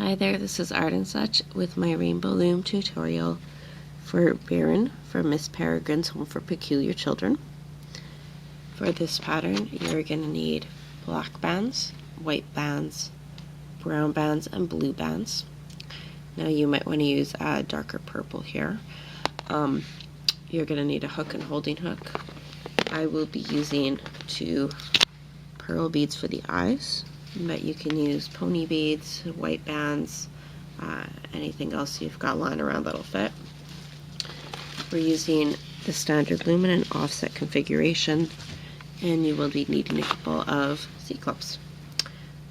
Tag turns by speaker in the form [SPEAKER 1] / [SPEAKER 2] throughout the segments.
[SPEAKER 1] Hi there, this is Art and Such with my Rainbow Loom tutorial for Barron from Miss Peregrine's Home for Peculiar Children. For this pattern, you're going to need black bands, white bands, brown bands, and blue bands. Now you might want to use a darker purple here. You're going to need a hook and holding hook. I will be using 2 pearl beads for the eyes, but you can use pony beads, white bands, anything else you've got lying around that'll fit. We're using the standard loom in an offset configuration, and you will be needing a couple of C-clips.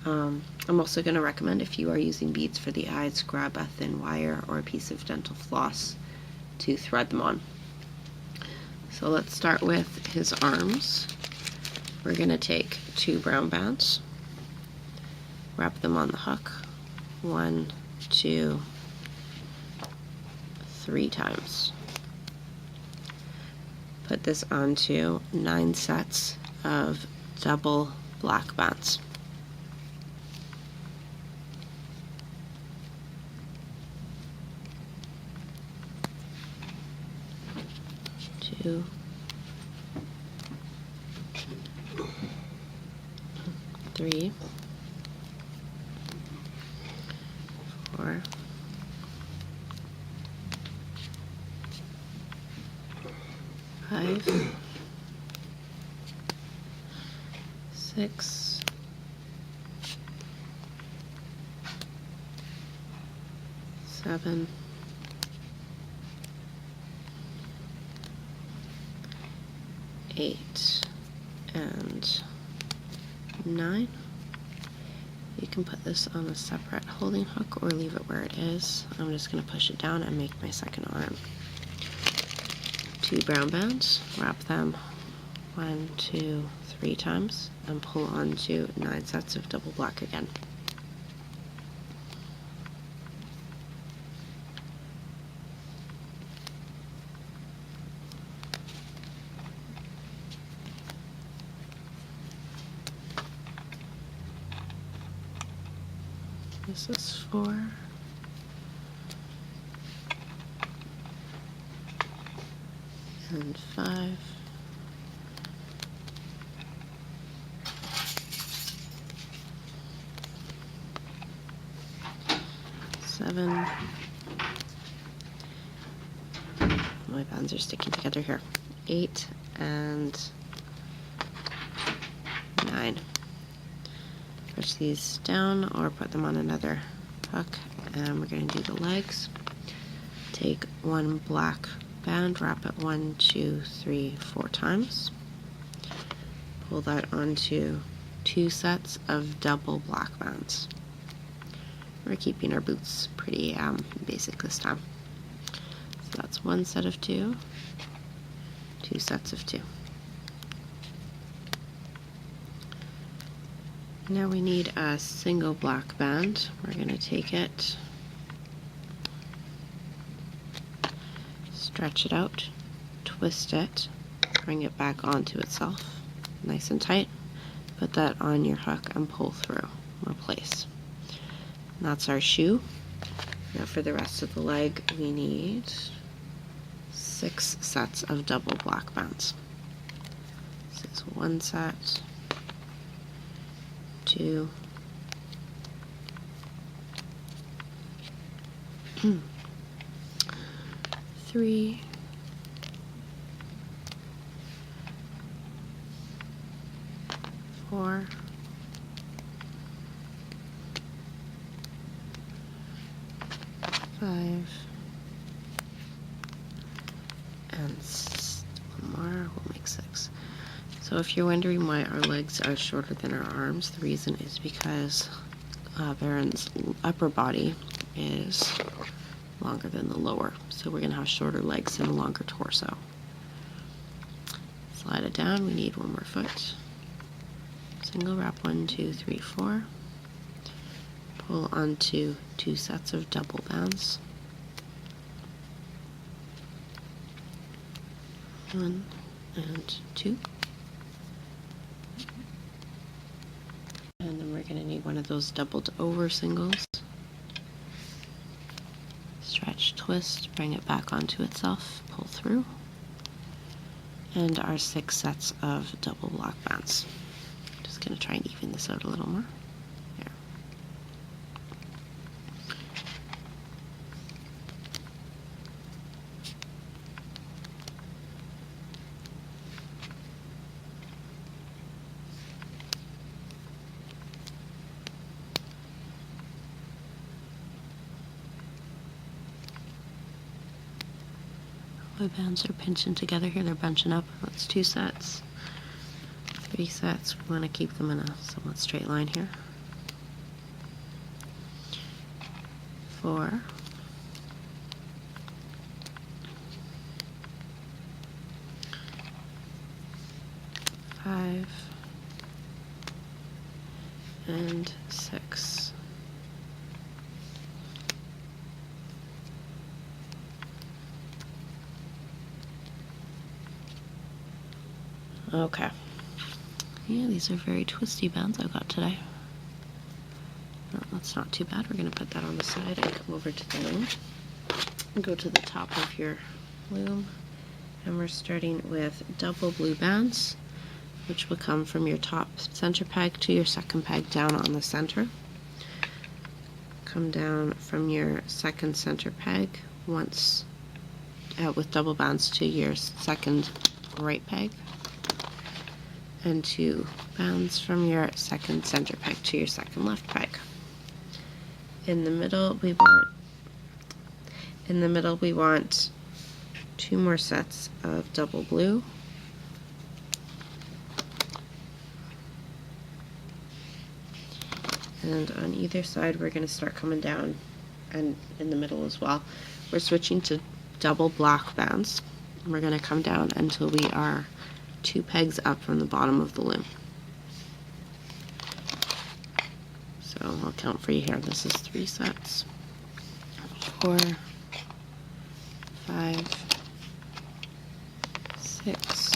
[SPEAKER 1] I'm also going to recommend, if you are using beads for the eyes, grab a thin wire or a piece of dental floss to thread them on. So let's start with his arms. We're going to take 2 brown bands, wrap them on the hook 1, 2, 3 times. Put this onto 9 sets of double black bands. Two, 3, 4, 5, 6, 7, 8, and 9. You can put this on a separate holding hook or leave it where it is. I'm just going to push it down and make my second arm. 2 brown bands, wrap them 1, 2, 3 times, and pull onto 9 sets of double black again. This is 4, and 5, 7. My bands are sticking together here. 8 and 9. Push these down or put them on another hook, and we're going to do the legs. Take 1 black band, wrap it 1, 2, 3, 4 times. Pull that onto 2 sets of double black bands. We're keeping our boots pretty basic this time. So that's 1 set of 2, 2 sets of 2. Now we need a single black band. We're going to take it, stretch it out, twist it, bring it back onto itself, nice and tight. Put that on your hook and pull through, replace. And that's our shoe. Now for the rest of the leg, we need 6 sets of double black bands. This is 1 set, 2, 3, 4, 5, and one more, we'll make 6. So if you're wondering why our legs are shorter than our arms, the reason is because Barron's upper body is longer than the lower. So we're going to have shorter legs and a longer torso. Slide it down, we need 1 more foot. Single wrap 1, 2, 3, 4. Pull onto 2 sets of double bands. 1 and 2. And then we're going to need one of those doubled over singles. stretch, twist, bring it back onto itself, pull through, and our 6 sets of double block bands. Just going to try and even this out a little more. There. My bands are pinching together here, they're bunching up. That's 2 sets, 3 sets. We want to keep them in a somewhat straight line here. 4, 5, and 6. Okay. Yeah, these are very twisty bands I've got today. No, that's not too bad. We're going to put that on the side and come over to the loom. Go to the top of your loom. And we're starting with double blue bands, which will come from your top center peg to your second peg down on the center. Come down from your second center peg once with double bands to your second right peg, and 2 bands from your second center peg to your second left peg. In the middle we want 2 more sets of double blue, and on either side we're going to start coming down, and in the middle as well we're switching to double black bands, and we're going to come down until we are 2 pegs up from the bottom of the loom. So I'll count for you here. This is 3 sets. 4, 5, 6,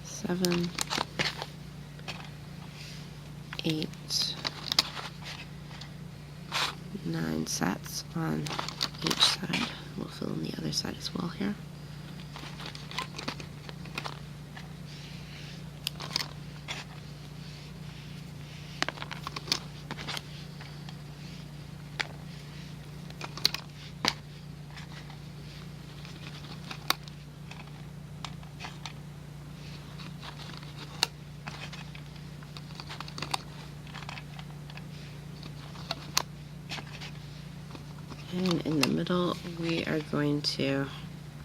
[SPEAKER 1] 7, 8, 9 sets on each side. We'll fill in the other side as well here. And in the middle, we are going to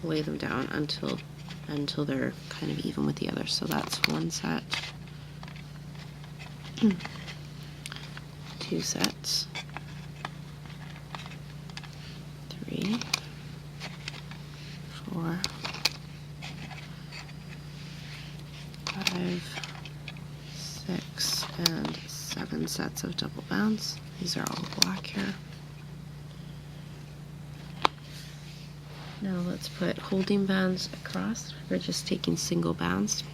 [SPEAKER 1] lay them down until they're kind of even with the others. So that's 1 set, 2 sets, 3, 4, 5, 6, and 7 sets of double bands. These are all black here. Now let's put holding bands across. We're just taking single bands,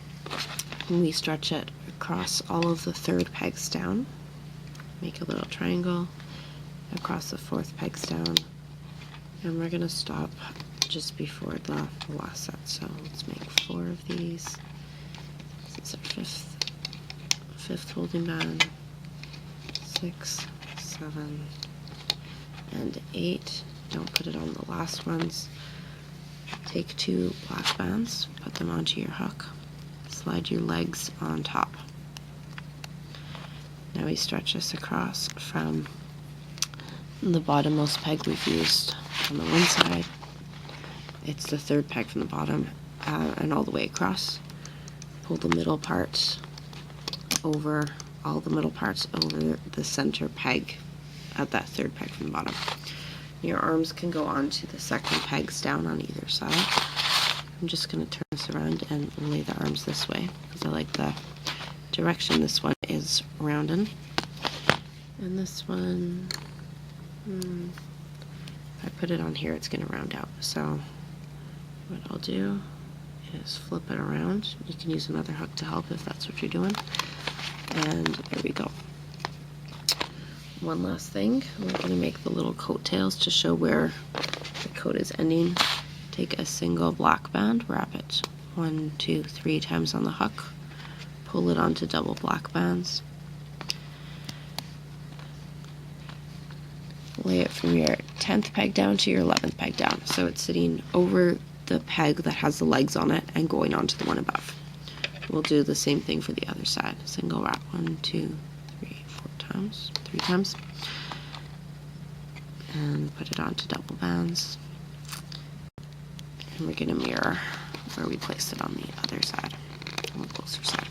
[SPEAKER 1] and we stretch it across all of the 3rd pegs down. Make a little triangle across the 4th pegs down, and we're going to stop just before the last set. So let's make 4 of these. This is our 5th holding band, 6, 7, and 8. Don't put it on the last ones. Take 2 black bands, put them onto your hook, slide your legs on top. Now we stretch this across from the bottommost peg we've used on the one side. It's the 3rd peg from the bottom, and all the way across. Pull the middle parts over, all the middle parts over the center peg at that 3rd peg from the bottom. Your arms can go on to the second pegs down on either side. I'm just going to turn this around and lay the arms this way because I like the direction this one is rounding. And this one, if I put it on here, it's going to round out. So what I'll do is flip it around. You can use another hook to help if that's what you're doing. And there we go. one last thing. We're going to make the little coattails to show where the coat is ending. Take a single black band, wrap it 1, 2, 3 times on the hook, pull it onto double black bands, lay it from your 10th peg down to your 11th peg down, so it's sitting over the peg that has the legs on it and going onto the one above. We'll do the same thing for the other side. Single wrap 1, 2, 3, 4 times, 3 times, and put it onto double bands. And we're going to mirror where we placed it on the other side, on the closer side.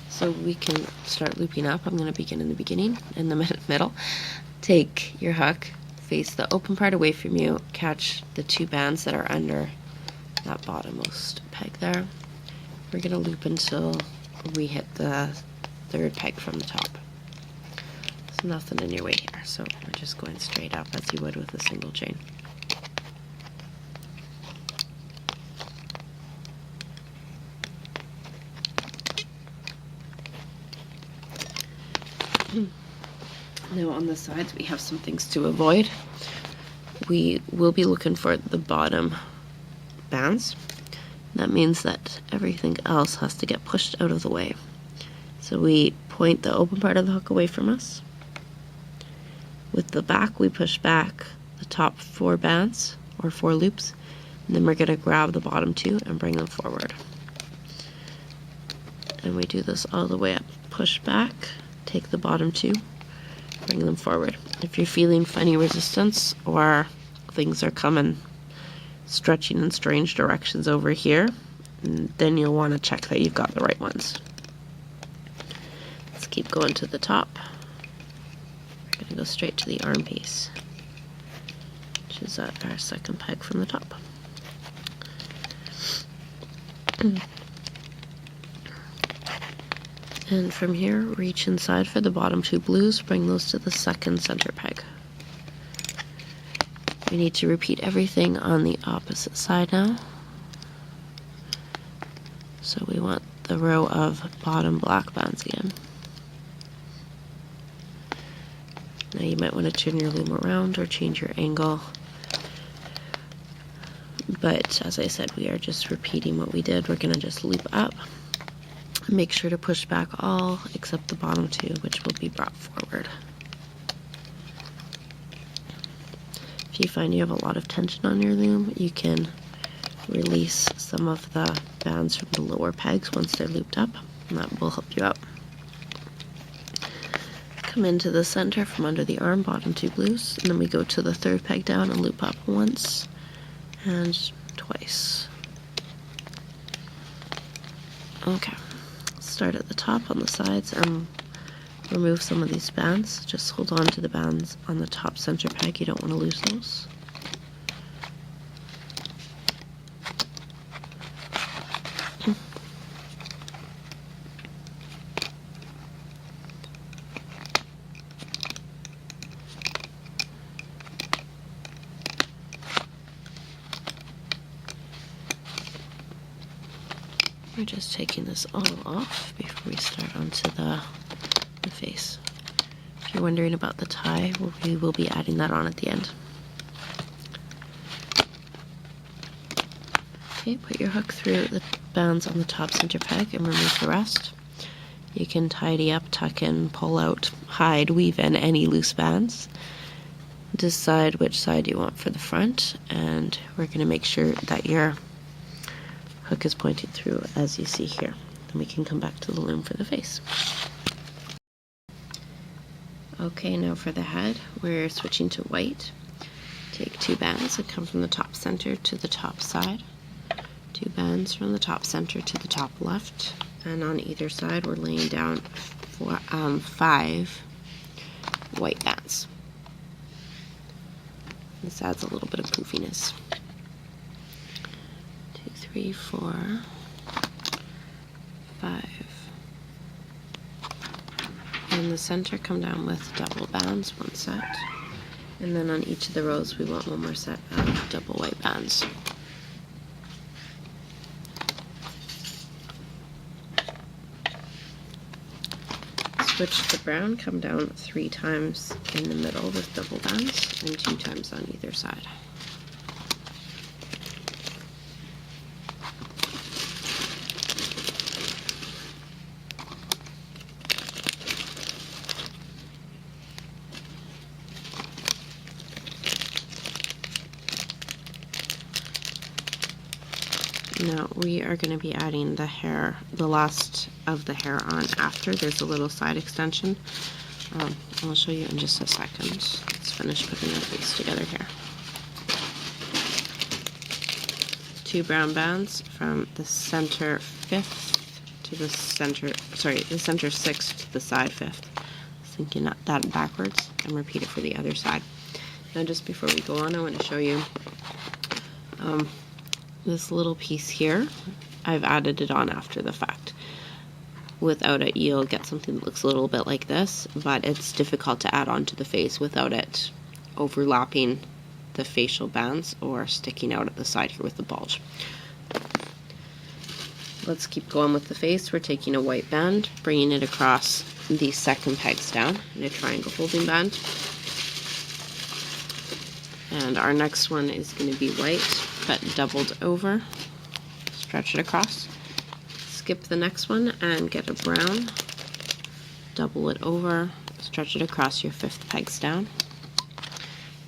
[SPEAKER 1] So we can start looping up. I'm going to begin in the beginning, in the middle. Take your hook, face the open part away from you, catch the 2 bands that are under that bottommost peg there. We're going to loop until we hit the 3rd peg from the top. There's nothing in your way here, so we're just going straight up as you would with a single chain. Now on the sides we have some things to avoid. We will be looking for the bottom bands. That means that everything else has to get pushed out of the way. So we point the open part of the hook away from us. With the back we push back the top 4 bands or 4 loops, and then we're going to grab the bottom 2 and bring them forward. And we do this all the way up. Push back, take the bottom 2, bring them forward. If you're feeling funny resistance or things are coming stretching in strange directions over here, then you'll want to check that you've got the right ones. Let's keep going to the top. We're going to go straight to the arm piece, which is at our 2nd peg from the top. And from here, reach inside for the bottom 2 blues, bring those to the 2nd center peg. We need to repeat everything on the opposite side now. So we want the row of bottom black bands again. Now you might want to turn your loom around or change your angle. But as I said, we are just repeating what we did. We're going to just loop up. Make sure to push back all except the bottom 2, which will be brought forward. If you find you have a lot of tension on your loom, you can release some of the bands from the lower pegs once they're looped up, and that will help you out. Come into the center from under the arm, bottom 2 blues, and then we go to the 3rd peg down and loop up once and twice. Okay. Start at the top on the sides and remove some of these bands. Just hold on to the bands on the top center peg. You don't want to lose those. We're just taking this all off before we start onto the face. If you're wondering about the tie, we will be adding that on at the end. Okay, put your hook through the bands on the top center peg and remove the rest. You can tidy up, tuck in, pull out, hide, weave in any loose bands. Decide which side you want for the front, and we're going to make sure that your hook is pointing through as you see here. Then we can come back to the loom for the face. Okay, now for the head, we're switching to white. Take 2 bands that come from the top center to the top side. 2 bands from the top center to the top left. And on either side, we're laying down 5 white bands. This adds a little bit of poofiness. 2, 3, 4, 5. In the center, come down with double bands, 1 set. And then on each of the rows, we want 1 more set of double white bands. switch to brown, come down 3 times in the middle with double bands and 2 times on either side. Now we are going to be adding the hair, the last of the hair on after. There's a little side extension. I'll show you in just a second. Let's finish putting our face together here. 2 brown bands from the center 5th to the center, the center 6th to the side 5th. Thinking that backwards, and repeat it for the other side. Now just before we go on, I want to show you this little piece here. I've added it on after the fact. Without it, you'll get something that looks a little bit like this, but it's difficult to add onto the face without it overlapping the facial bands or sticking out at the side here with the bulge. Let's keep going with the face. We're taking a white band, bringing it across the second pegs down in a triangle folding band. And our next one is going to be white, but doubled over. Stretch it across. Skip the next one and get a brown. Double it over. Stretch it across your 5th pegs down.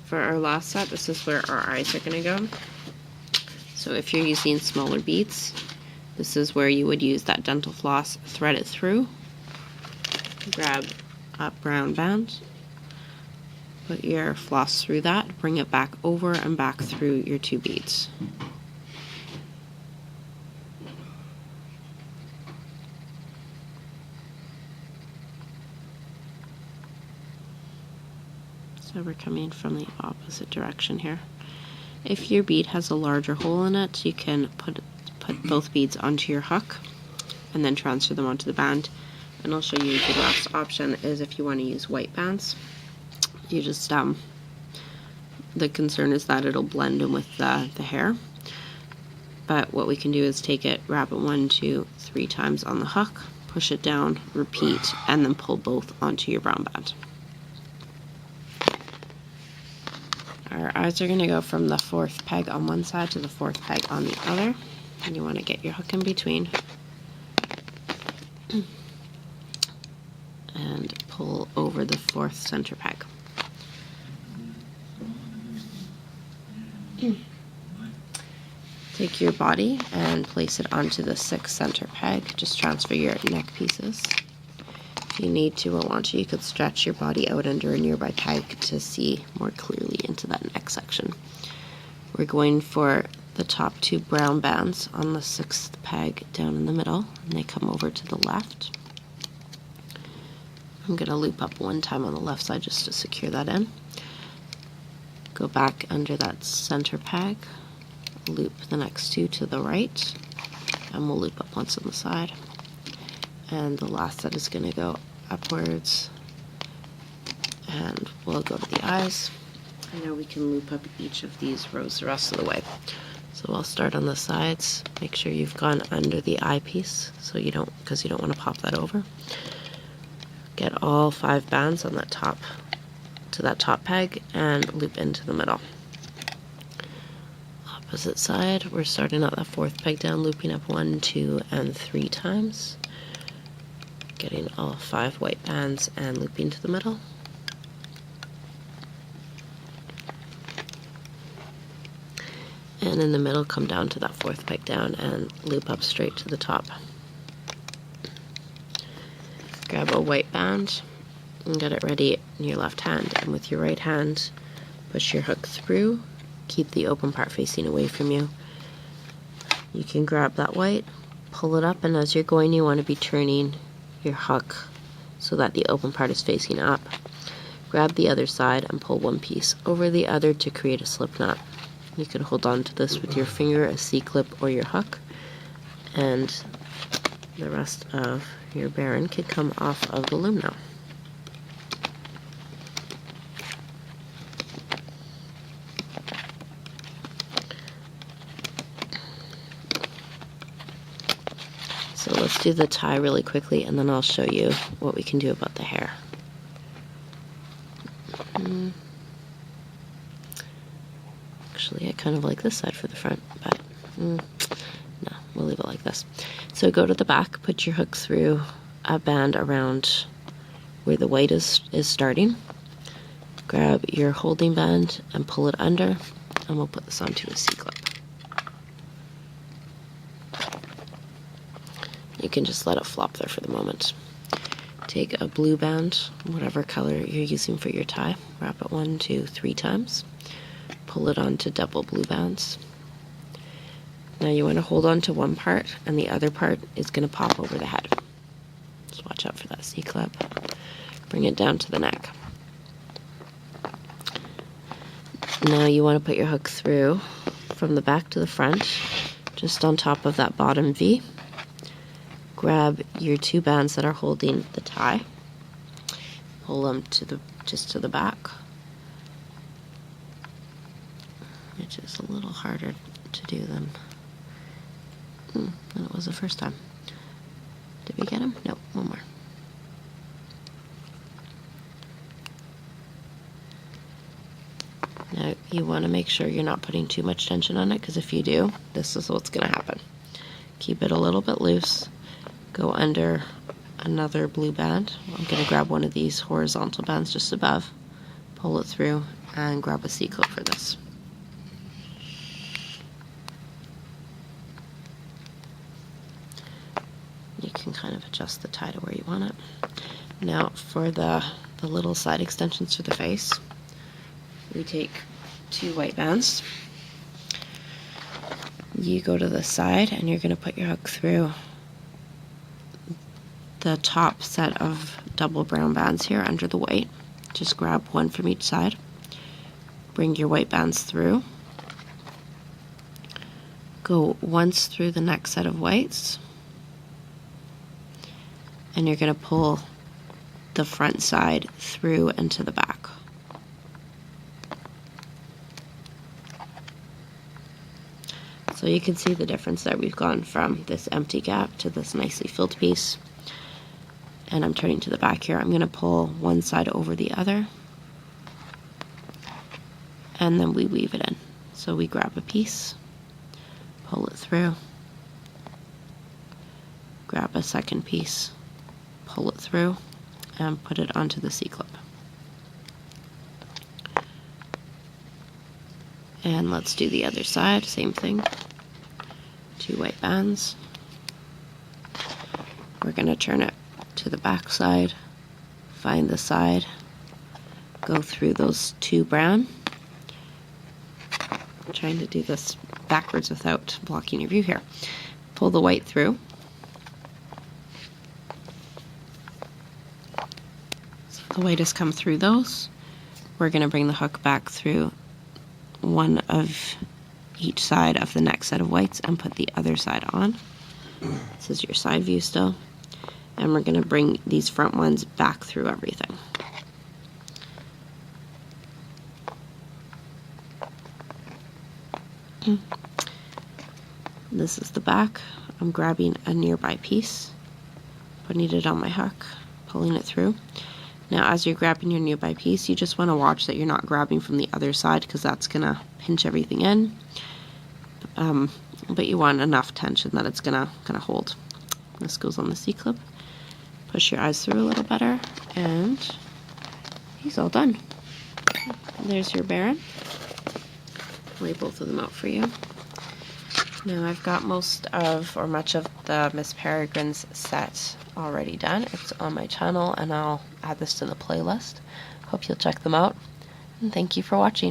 [SPEAKER 1] For our last set, this is where our eyes are going to go. So if you're using smaller beads, this is where you would use that dental floss, thread it through, grab a brown band, put your floss through that, bring it back over and back through your 2 beads. So we're coming from the opposite direction here. If your bead has a larger hole in it, you can put both beads onto your hook and then transfer them onto the band. And I'll show you the last option is if you want to use white bands. You just, the concern is that it'll blend in with the hair. But what we can do is take it, wrap it 1, 2, 3 times on the hook, push it down, repeat, and then pull both onto your brown band. Our eyes are going to go from the 4th peg on one side to the 4th peg on the other. And you want to get your hook in between and pull over the 4th center peg. Take your body and place it onto the 6th center peg. Just transfer your neck pieces. If you need to or want to, you could stretch your body out under a nearby peg to see more clearly into that neck section. We're going for the top 2 brown bands on the 6th peg down in the middle, and they come over to the left. I'm going to loop up 1 time on the left side just to secure that in. Go back under that center peg, loop the next 2 to the right, and we'll loop up once on the side. And the last set is going to go upwards, and we'll go to the eyes. And now we can loop up each of these rows the rest of the way. So I'll start on the sides. Make sure you've gone under the eyepiece, so you don't, because you don't want to pop that over. Get all 5 bands on that top to that top peg and loop into the middle. Opposite side, we're starting at that 4th peg down, looping up 1, 2, and 3 times. Getting all 5 white bands and looping to the middle. And in the middle, come down to that 4th peg down and loop up straight to the top. Grab a white band and get it ready in your left hand. And with your right hand, push your hook through. Keep the open part facing away from you. You can grab that white, pull it up, and as you're going, you want to be turning your hook so that the open part is facing up. Grab the other side and pull one piece over the other to create a slip knot. You can hold on to this with your finger, a C-clip, or your hook, and the rest of your Barron can come off of the loom now. So let's do the tie really quickly, and then I'll show you what we can do about the hair. Actually, I kind of like this side for the front, but no, we'll leave it like this. So go to the back, put your hook through a band around where the white is starting. Grab your holding band and pull it under, and we'll put this onto a C-clip. You can just let it flop there for the moment. Take a blue band, whatever color you're using for your tie, wrap it 1, 2, 3 times, pull it onto double blue bands. Now you want to hold on to one part, and the other part is going to pop over the head. Just watch out for that C-clip. Bring it down to the neck. Now you want to put your hook through from the back to the front, just on top of that bottom V. Grab your 2 bands that are holding the tie, pull them just to the back, which is a little harder to do than it was the first time. Did we get him? No, one more. Now you want to make sure you're not putting too much tension on it, because if you do, this is what's going to happen. Keep it a little bit loose. Go under another blue band. I'm going to grab one of these horizontal bands just above, pull it through, and grab a C-clip for this. You can kind of adjust the tie to where you want it. Now for the little side extensions to the face, we take 2 white bands. You go to the side, and you're going to put your hook through the top set of double brown bands here under the white. Just grab one from each side. Bring your white bands through. Go once through the next set of whites. And you're going to pull the front side through and to the back. So you can see the difference there. We've gone from this empty gap to this nicely filled piece. And I'm turning to the back here. I'm going to pull one side over the other, and then we weave it in. So we grab a piece, pull it through, grab a second piece, pull it through, and put it onto the C-clip. And let's do the other side, same thing. 2 white bands. We're going to turn it to the back side, find the side, go through those 2 brown. I'm trying to do this backwards without blocking your view here. Pull the white through. So the white has come through those. We're going to bring the hook back through one of each side of the next set of whites and put the other side on. This is your side view still. And we're going to bring these front ones back through everything. This is the back. I'm grabbing a nearby piece, putting it on my hook, pulling it through. Now as you're grabbing your nearby piece, you just want to watch that you're not grabbing from the other side, because that's going to pinch everything in. But you want enough tension that it's going to hold. This goes on the C-clip. Push your eyes through a little better, and he's all done. There's your Barron. Lay both of them out for you. Now I've got most of, or much of, the Miss Peregrine's set already done. It's on my channel, and I'll add this to the playlist. Hope you'll check them out, and thank you for watching.